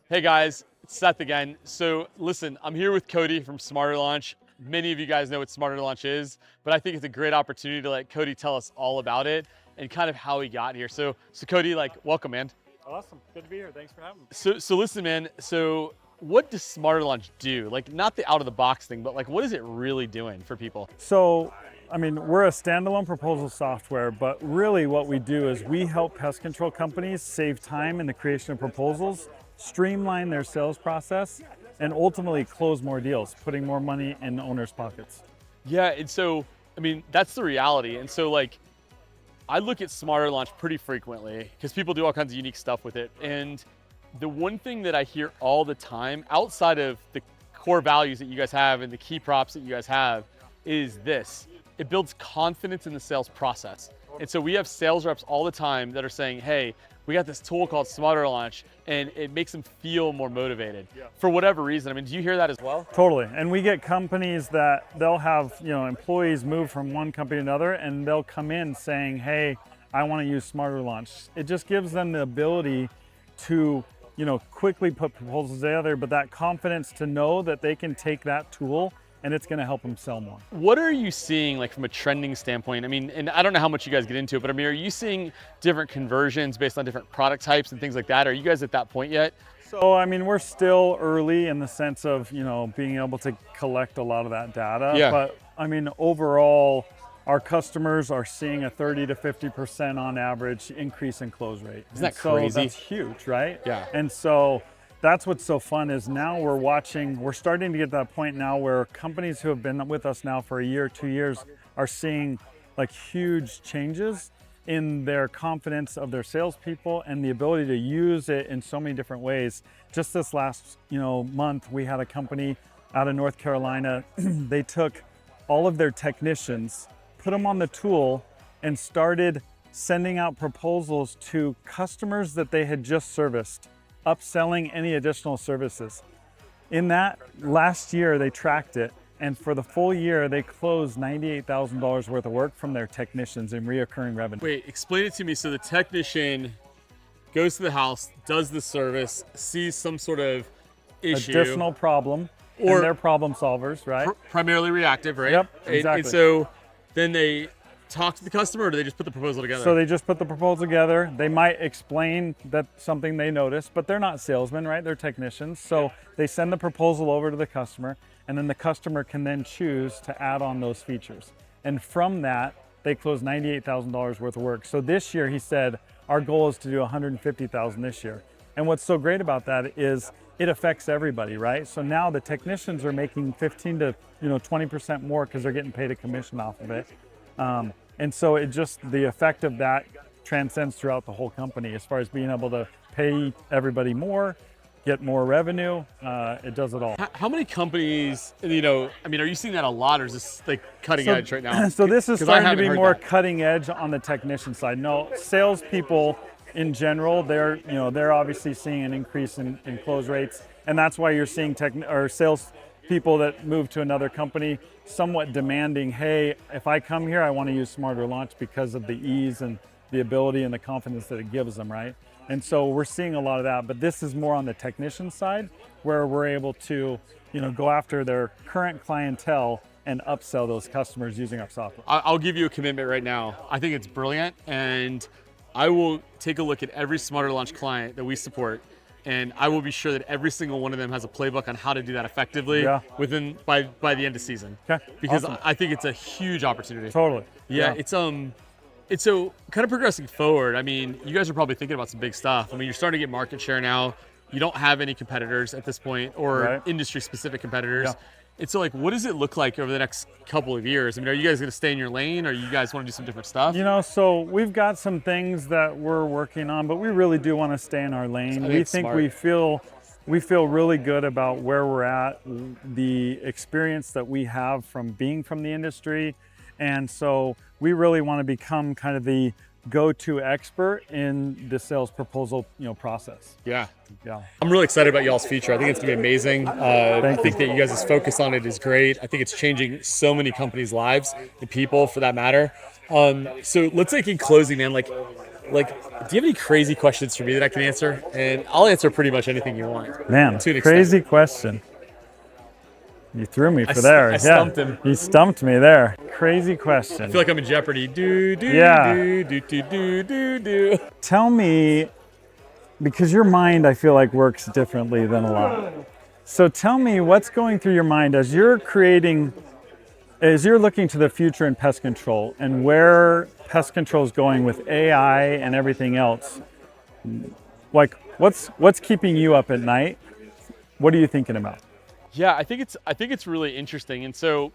Hey guys, it's Seth again. So listen, I'm here with Cody from Smarter Launch. Many of you guys know what Smarter Launch is, but I think it's a great opportunity to let Cody tell us all about it and kind of how he got here. So Cody, welcome, man. Awesome. Good to be here. Thanks for having me. So listen, man. So what does Smarter Launch do? Like, not the out of the box thing, but like, what is it really doing for people? So, we're a standalone proposal software, but really what we do is we help pest control companies save time in the creation of proposals, streamline their sales process, and ultimately close more deals, putting more money in owners' pockets. Yeah, and so that's the reality. And so I look at Smarter Launch pretty frequently because people do all kinds of unique stuff with it. And the one thing that I hear all the time, outside of the core values that you guys have and the key props that you guys have, is this. It builds confidence in the sales process. And so we have sales reps all the time that are saying, hey, we got this tool called Smarter Launch, and it makes them feel more motivated for whatever reason. Do you hear that as well? Totally. And we get companies that they'll have, employees move from one company to another, and they'll come in saying, hey, I want to use Smarter Launch. It just gives them the ability to, quickly put proposals together, but that confidence to know that they can take that tool and it's going to help them sell more. What are you seeing from a trending standpoint? And I don't know how much you guys get into it, but are you seeing different conversions based on different product types and things like that? Are you guys at that point yet? So, we're still early in the sense of, being able to collect a lot of that data. Yeah. But overall, our customers are seeing a 30 to 50% on average increase in close rate. Isn't that crazy? So that's huge, right? Yeah. And so that's what's so fun is now we're starting to get to that point now where companies who have been with us now for a year, 2 years are seeing huge changes in their confidence of their salespeople and the ability to use it in so many different ways. Just this last month, we had a company out of North Carolina. They took all of their technicians, put them on the tool, and started sending out proposals to customers that they had just serviced, upselling any additional services. In that last year, they tracked it, and for the full year, they closed $98,000 worth of work from their technicians in reoccurring revenue. Wait, explain it to me. So the technician goes to the house, does the service, sees some sort of issue. Additional problem, Or- and they're problem solvers, right? Primarily reactive, right? Yep, And exactly. so then they talk to the customer, or do they just put the proposal together? So they just put the proposal together. They might explain that something they noticed, but they're not salesmen, right? They're technicians. So they send the proposal over to the customer, and then the customer can then choose to add on those features. And from that, they close $98,000 worth of work. So this year, he said, our goal is to do $150,000 this year. And what's so great about that is it affects everybody, right? So now the technicians are making 15 to 20% more because they're getting paid a commission off of it. And so the effect of that transcends throughout the whole company as far as being able to pay everybody more, get more revenue. It does it all. How many companies, are you seeing that a lot, or is this cutting edge right now? So this is 'Cause I starting to haven't be heard more that. cutting edge on the technician side. No, salespeople in general, they're obviously seeing an increase in close rates, and that's why you're seeing sales people that move to another company somewhat demanding, hey, if I come here, I want to use Smarter Launch because of the ease and the ability and the confidence that it gives them, right? And so we're seeing a lot of that, but this is more on the technician side where we're able to, go after their current clientele and upsell those customers using our software. I'll give you a commitment right now. I think it's brilliant, and I will take a look at every Smarter Launch client that we support, and I will be sure that every single one of them has a playbook on how to do that effectively by the end of season. Okay, Because awesome. I think it's a huge opportunity. Totally. Yeah, it's so kind of progressing forward. You guys are probably thinking about some big stuff. You're starting to get market share now. You don't have any competitors at this point, or Right. industry-specific competitors. Yeah. And so, what does it look like over the next couple of years? Are you guys going to stay in your lane, or you guys want to do some different stuff? So we've got some things that we're working on, but we really do want to stay in our lane. I think We it's think smart. we feel really good about where we're at, the experience that we have from being from the industry, and so we really want to become kind of the go-to expert in the sales proposal, process. Yeah. Yeah. I'm really excited about y'all's feature. I think it's going to be amazing. I Thank think that you guys' focus on it is great. I think it's changing so many companies' lives, and people for that matter. So let's in closing, man, Like, do you have any crazy questions for me that I can answer? And I'll answer pretty much anything you want. Man, To an crazy question. You threw me for there. I stumped him. You stumped me there. Crazy question. I feel like I'm in Jeopardy. Yeah. Do. Tell me, because your mind, I feel like, works differently than a lot. So tell me what's going through your mind as you're looking to the future in pest control and where pest control is going with AI and everything else. Like, what's keeping you up at night? What are you thinking about? Yeah, I think it's really interesting, and so,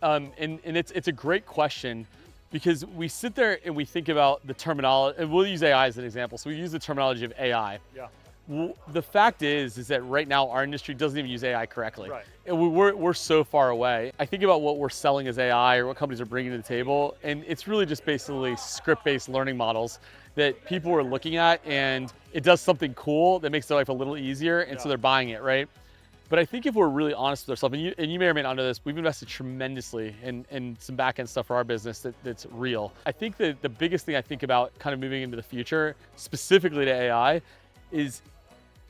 and it's a great question, because we sit there and we think about the terminology, and we'll use AI as an example. So we use the terminology of AI. Yeah. Well, the fact is that right now our industry doesn't even use AI correctly. Right. And we're so far away. I think about what we're selling as AI or what companies are bringing to the table, and it's really just basically script-based learning models that people are looking at, and it does something cool that makes their life a little easier, and so they're buying it, right? But I think if we're really honest with ourselves, and you may or may not know this, we've invested tremendously in some back-end stuff for our business that's real. I think that the biggest thing I think about kind of moving into the future, specifically to AI, is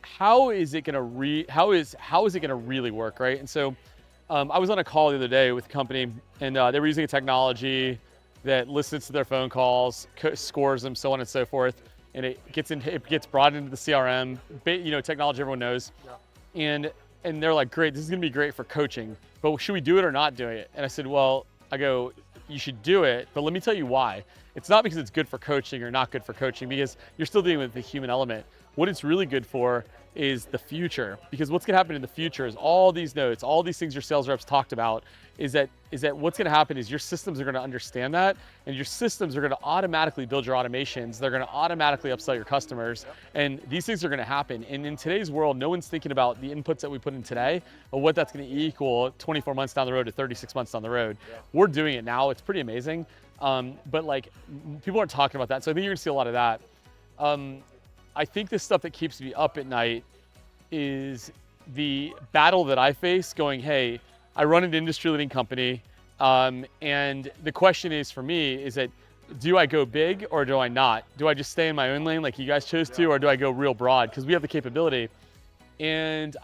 how is it gonna really work, right? And so I was on a call the other day with a company, and they were using a technology that listens to their phone calls, scores them, so on and so forth, and it gets brought into the CRM, technology everyone knows, and they're like, great, this is gonna be great for coaching, but should we do it or not do it? And I said, well, you should do it, but let me tell you why. It's not because it's good for coaching or not good for coaching, because you're still dealing with the human element. What it's really good for is the future, because what's gonna happen in the future is all these notes, all these things your sales reps talked about, is that what's gonna happen is your systems are gonna understand that, and your systems are gonna automatically build your automations. They're gonna automatically upsell your customers, and these things are gonna happen. And in today's world, no one's thinking about the inputs that we put in today, or what that's gonna equal 24 months down the road to 36 months down the road. We're doing it now, it's pretty amazing. But like, people aren't talking about that, so I think you're gonna see a lot of that. I think the stuff that keeps me up at night is the battle that I face going, hey, I run an industry leading company. And the question is for me is that, do I go big or do I not? Do I just stay in my own lane like you guys chose to, or do I go real broad? Because we have the capability. And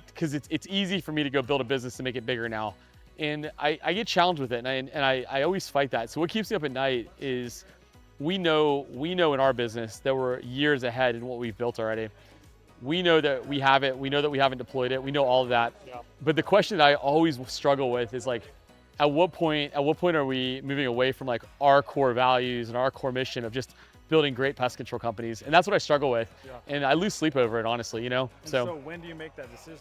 because it's easy for me to go build a business and make it bigger now. And I get challenged with it, and I always fight that. So what keeps me up at night is we know in our business that we're years ahead in what we've built already. We know that we have it. We know that we haven't deployed it. We know all of that. Yeah. But the question that I always struggle with is like, at what point are we moving away from like our core values and our core mission of just building great pest control companies? And that's what I struggle with. Yeah. And I lose sleep over it, honestly, So when do you make that decision?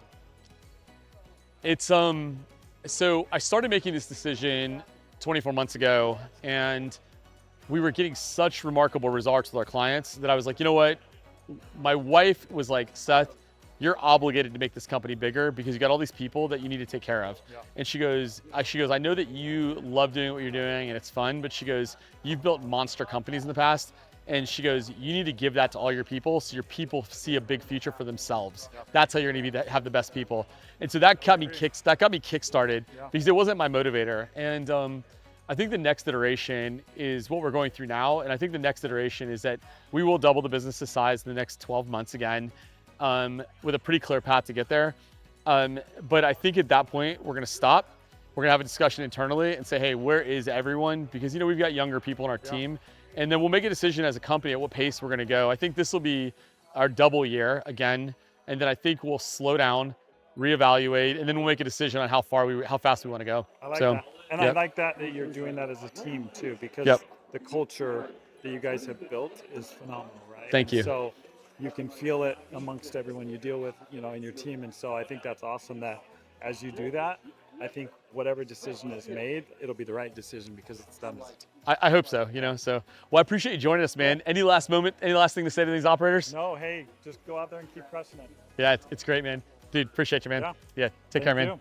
It's so I started making this decision 24 months ago, and we were getting such remarkable results with our clients that I was like, you know what? My wife was like, Seth, you're obligated to make this company bigger because you got all these people that you need to take care of. Yeah. And she goes, I know that you love doing what you're doing and it's fun, but she goes, you've built monster companies in the past. And she goes, you need to give that to all your people so your people see a big future for themselves. Yep. That's how you're gonna have the best people. And so that got me kickstarted because it wasn't my motivator. And I think the next iteration is what we're going through now. And I think the next iteration is that we will double the business's size in the next 12 months again, with a pretty clear path to get there. But I think at that point, we're gonna stop. We're gonna have a discussion internally and say, hey, where is everyone? Because we've got younger people on our team. And then we'll make a decision as a company at what pace we're gonna go. I think this will be our double year again. And then I think we'll slow down, reevaluate, and then we'll make a decision on how fast we wanna go. I like that. And I like that you're doing that as a team too, because the culture that you guys have built is phenomenal, right? Thank you. So you can feel it amongst everyone you deal with, in your team. And so I think that's awesome that as you do that, I think whatever decision is made, it'll be the right decision because it's done as a team. I hope so, So, well, I appreciate you joining us, man. Any last thing to say to these operators? No, hey, just go out there and keep crushing it. Yeah, it's great, man. Dude, appreciate you, man. Yeah, take care, man.